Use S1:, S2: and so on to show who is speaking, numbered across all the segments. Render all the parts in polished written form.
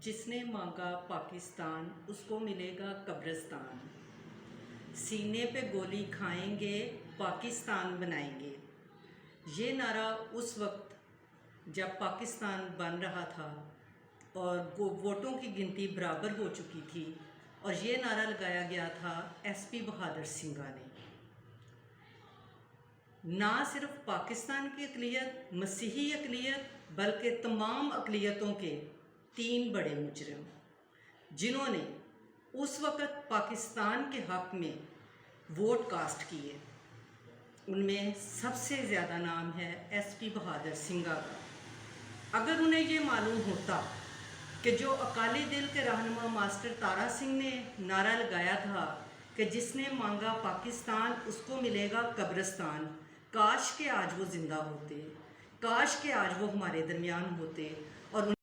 S1: जिसने मांगा पाकिस्तान उसको मिलेगा कब्रिस्तान। सीने पे गोली खाएंगे पाकिस्तान बनाएंगे। ये नारा उस वक्त जब पाकिस्तान बन रहा था और वोटों की गिनती बराबर हो चुकी थी, और ये नारा लगाया गया था एसपी बहादुर सिंघा ने। ना सिर्फ पाकिस्तान की अक़लियत, मसीही अक़लियत, बल्कि तमाम अक़लियतों के 3 बड़े मुजरिम जिन्होंने उस वक़्त पाकिस्तान के हक़ में वोट कास्ट किए, उनमें सबसे ज़्यादा नाम है एसपी बहादुर सिंघा का। अगर उन्हें ये मालूम होता कि जो अकाली दल के रहनुमा मास्टर तारा सिंह ने नारा लगाया था कि जिसने मांगा पाकिस्तान उसको मिलेगा कब्रिस्तान, काश के आज वो ज़िंदा होते, काश के आज वो हमारे दरमियान होते, और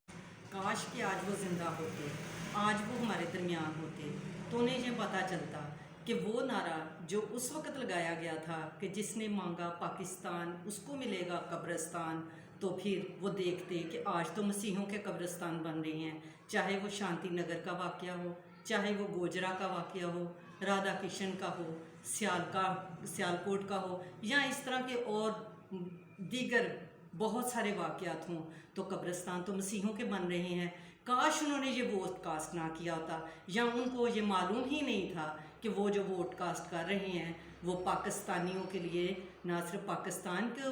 S1: काश के आज वो ज़िंदा होते, आज वो हमारे दरमियान होते, तो उन्हें ये पता चलता कि वो नारा जो उस वक़्त लगाया गया था कि जिसने मांगा पाकिस्तान उसको मिलेगा कब्रिस्तान, तो फिर वो देखते कि आज तो मसीहों के कब्रिस्तान बन रहे हैं, चाहे वो शांति नगर का वाक़या हो, चाहे वो गोजरा का वाक़या हो, राधा किशन का हो, सियालकोट का हो, या इस तरह के और दीगर बहुत सारे वाक़यात हों, तो कब्रिस्तान तो मसीहों के बन रहे हैं। काश उन्होंने ये वोट कास्ट ना किया होता, या उनको ये मालूम ही नहीं था कि वो जो वोट कास्ट कर रहे हैं वो पाकिस्तानियों के लिए, ना सिर्फ पाकिस्तान को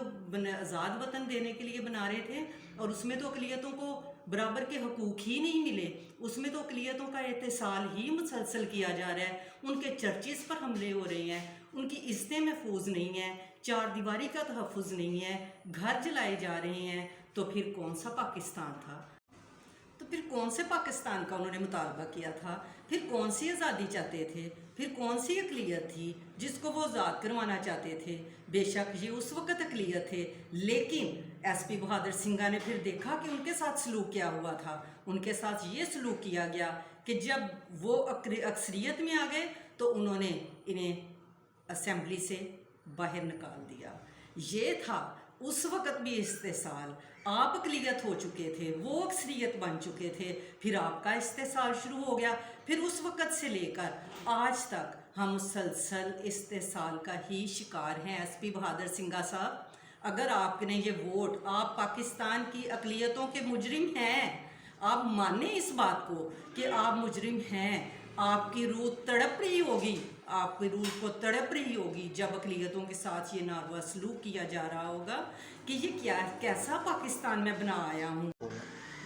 S1: आज़ाद वतन देने के लिए बना रहे थे, और उसमें तो अक़लियतों को बराबर के हकूक़ ही नहीं मिले, उसमें तो अक़लियतों का एहतसाल ही मुसलसल किया जा रहा है, उनके चर्चिज़ पर हमले हो रहे हैं, उनकी इज़्ज़तें महफूज नहीं हैं, चार दीवारी का तहफ़्फ़ुज़ नहीं है, घर जलाए जा रहे हैं। तो फिर कौन सा पाकिस्तान था? तो फिर कौन से पाकिस्तान का उन्होंने मुतालबा किया था? फिर कौन सी आज़ादी चाहते थे? फिर कौन सी अक़लियत थी जिसको वो आज़ाद करवाना चाहते थे? बेशक ये उस वक़्त अक़लियत थे, लेकिन एसपी बहादुर सिंघा ने फिर देखा कि उनके साथ सलूक क्या हुआ था। उनके साथ ये सलूक किया गया कि जब वो अक्सरियत में आ गए तो उन्होंने इन्हें असेंबली से बाहर निकाल दिया। ये था उस वक़्त भी इस्तेसाल। आप अक़लियत हो चुके थे, वो अक्सरियत बन चुके थे, फिर आपका इस्तेसाल शुरू हो गया। फिर उस वक़्त से लेकर आज तक हम मुसलसल इस्तेसाल का ही शिकार हैं। एसपी बहादुर सिंघा साहब, अगर आपने ये वोट, आप पाकिस्तान की अक़लियतों के मुजरिम हैं, आप माने इस बात को कि आप मुजरिम हैं, आपकी रूह तड़प रही होगी, आपकी रूह को तड़प रही होगी जब अक़लियतों के साथ ये नारवा सलूक किया जा रहा होगा कि ये कैसा पाकिस्तान मैं बना आया हूँ।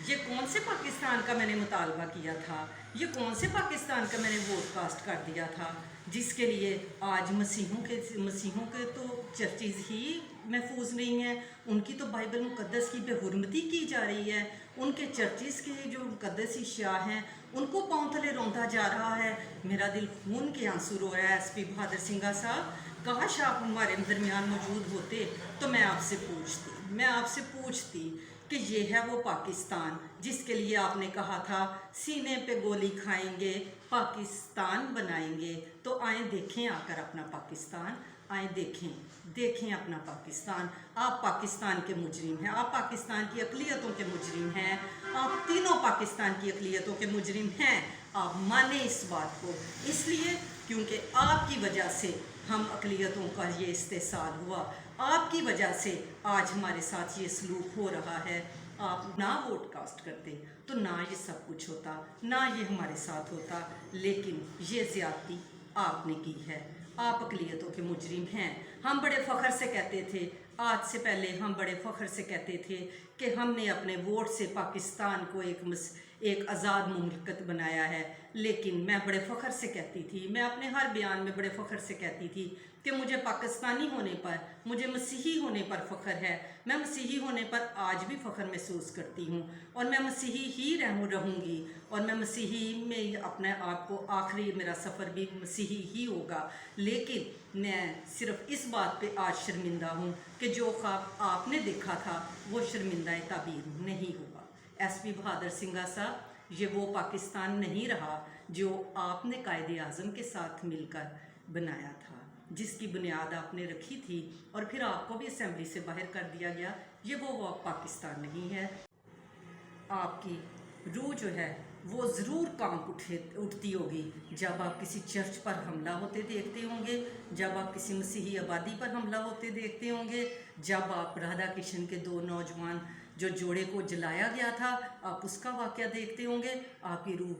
S1: ये कौन से पाकिस्तान का मैंने मुतालबा किया था, ये कौन से पाकिस्तान का मैंने वोट कास्ट कर दिया था, जिसके लिए आज मसीहों के तो चर्चिज़ ही महफूज नहीं है, उनकी तो बाइबल मुक़द्दस की बेहुरमती की जा रही है, उनके चर्चिज़ के जो मुक़द्दस अशिया हैं उनको पाँव तले रौंदा जा रहा है। मेरा दिल खून के आंसू रो रहा है। एसपी बहादुर सिंघा साहब, काश आप हमारे दरमियान मौजूद होते तो मैं आपसे पूछती कि ये है वो पाकिस्तान जिसके लिए आपने कहा था सीने पे गोली खाएंगे पाकिस्तान बनाएंगे। तो आए देखें आकर अपना पाकिस्तान, आए देखें अपना पाकिस्तान। आप पाकिस्तान के मुजरिम हैं, आप पाकिस्तान की अक़लियतों के मुजरिम हैं, आप तीनों पाकिस्तान की अक़लियतों के मुजरिम हैं। आप माने इस बात को, इसलिए क्योंकि आपकी वजह से हम अक़लियतों का ये इस्तेसाल हुआ, आपकी वजह से आज हमारे साथ ये सलूक हो रहा है। आप ना वोट कास्ट करते तो ना ये सब कुछ होता, ना ये हमारे साथ होता, लेकिन ये ज़्यादती आपने की है। आप अक़लियतों के मुजरिम हैं। हम बड़े फ़ख्र से कहते थे, आज से पहले हम बड़े फ़ख्र से कहते थे कि हमने अपने वोट से पाकिस्तान को एक आज़ाद मुल्कत बनाया है, लेकिन मैं बड़े फ़ख्र से कहती थी, मैं अपने हर बयान में बड़े फ़ख्र से कहती थी कि मुझे पाकिस्तानी होने पर, मुझे मसीही होने पर फ़ख्र है। मैं मसीही होने पर आज भी फ़ख्र महसूस करती हूँ, और मैं मसीही ही रहूँगी, और मैं मसीही में अपने आप को, आखिरी मेरा सफ़र भी मसीही ही होगा। लेकिन मैं सिर्फ़ इस बात पे आज शर्मिंदा हूँ कि जो ख्वाब आपने देखा था वो शर्मिंदा ताबीर नहीं हुआ। एसपी बहादुर सिंघा साहब, ये वो पाकिस्तान नहीं रहा जो आपने कायदे आज़म के साथ मिलकर बनाया था, जिसकी बुनियाद आपने रखी थी और फिर आपको भी असेंबली से बाहर कर दिया गया। ये वो पाकिस्तान नहीं है। आपकी रूह जो है वो ज़रूर कांप उठती होगी जब आप किसी चर्च पर हमला होते देखते होंगे, जब आप किसी मसीही आबादी पर हमला होते देखते होंगे, जब आप राधा कृष्ण के दो नौजवान जो जोड़े को जलाया गया था आप उसका वाक़या देखते होंगे। आपकी रूह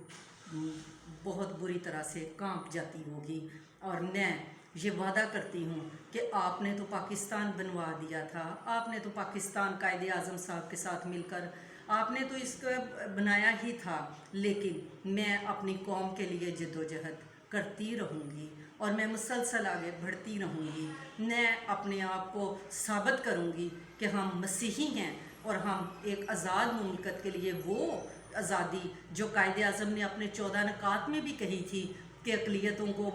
S1: बहुत बुरी तरह से कांप जाती होगी। और मैं ये वादा करती हूँ कि आपने तो पाकिस्तान बनवा दिया था, आपने तो पाकिस्तान कायदे आज़म साहब के साथ मिलकर आपने तो इसको बनाया ही था, लेकिन मैं अपनी कौम के लिए जद्दोजहद करती रहूँगी और मैं मुसलसल आगे बढ़ती रहूँगी। मैं अपने आप को साबित करूँगी कि हम मसीही हैं और हम एक आज़ाद मुल्कत के लिए वो आज़ादी जो कायदे आज़म ने अपने 14 नकात में भी कही थी कि अक़लियतों को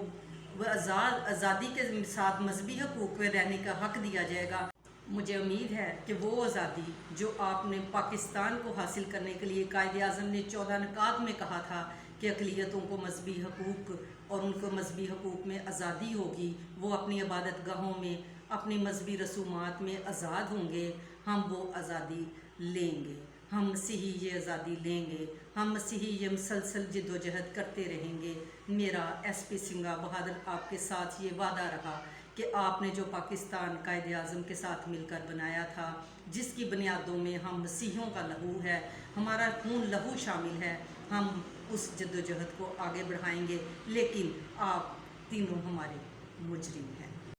S1: आज़ादी के साथ मजहबी हकूक़ में रहने का हक़ दिया जाएगा। मुझे उम्मीद है कि वो आज़ादी जो आपने पाकिस्तान को हासिल करने के लिए कायदे आज़म ने 14 नकात में कहा था कि अक़लियतों को मजहबी हकूक़ और उनको मजहबी हकूक़ में आज़ादी होगी, वो अपनी इबादत गाहों में अपनी मजहबी रसूमात में आज़ाद होंगे, हम वो आज़ादी लेंगे, हम मसीही ये आज़ादी लेंगे, हम मसीही ये मुसलसल जद्दोजहद करते रहेंगे। मेरा SP सिंघा बहादुर आपके साथ ये वादा रहा कि आपने जो पाकिस्तान कायदे आज़म के साथ मिलकर बनाया था, जिसकी बुनियादों में हम मसीहियों का लहू है, हमारा खून लहू शामिल है, हम उस जद्दोजहद को आगे बढ़ाएंगे। लेकिन आप तीनों हमारे मुजरिम हैं।